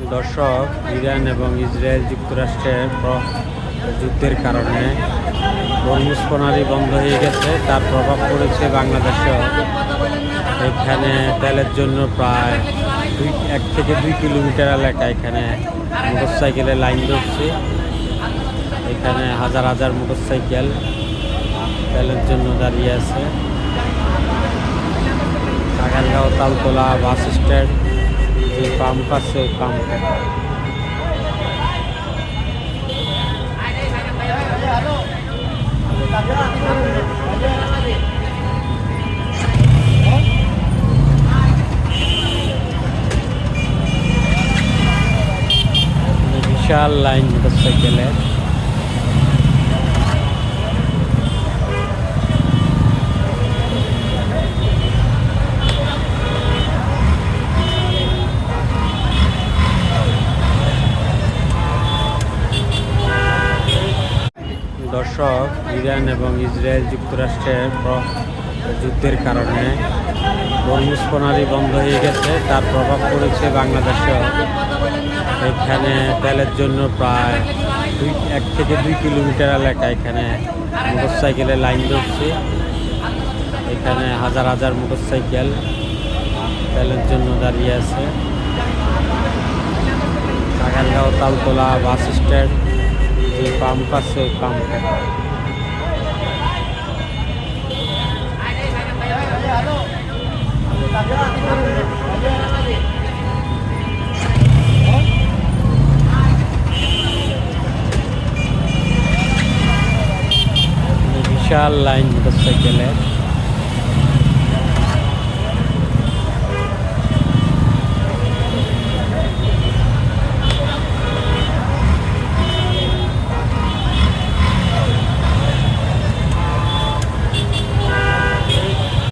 দর্শক, ইরান এবং ইসরায়েল যুক্তরাষ্ট্রের যুদ্ধের কারণে হরমুজ প্রণালী বন্ধ হয়ে গেছে। তার প্রভাব পড়েছে বাংলাদেশেও। এখানে তেলের জন্য প্রায় 1 থেকে 2 কিলোমিটার এলাকা এখানে মোটরসাইকেলে লাইন ধরছে। এখানে হাজার হাজার মোটরসাইকেল তেলের জন্য দাঁড়িয়ে আছে। আগারগাঁও তালতলা বাস স্ট্যান্ড, যে পাম্প আছে ওই পাম্পে বিশাল লাইন মোটরসাইকেলের। দর্শক, ইরান এবং ইসরায়েল যুক্তরাষ্ট্রের যুদ্ধের কারণে হরমুজ প্রণালী বন্ধ হয়ে গেছে। তার প্রভাব পড়েছে বাংলাদেশেও। এখানে তেলের জন্য প্রায় 1 থেকে 2 কিলোমিটার এলাকা এখানে মোটরসাইকেলে লাইন ধরছে। এখানে হাজার হাজার মোটরসাইকেল তেলের জন্য দাঁড়িয়ে আছে। আগারগাঁও তালতলা বাস স্ট্যান্ড, যে পাম্প আছে ওই পাম্পে বিশাল লাইন মোটরসাইকেলের।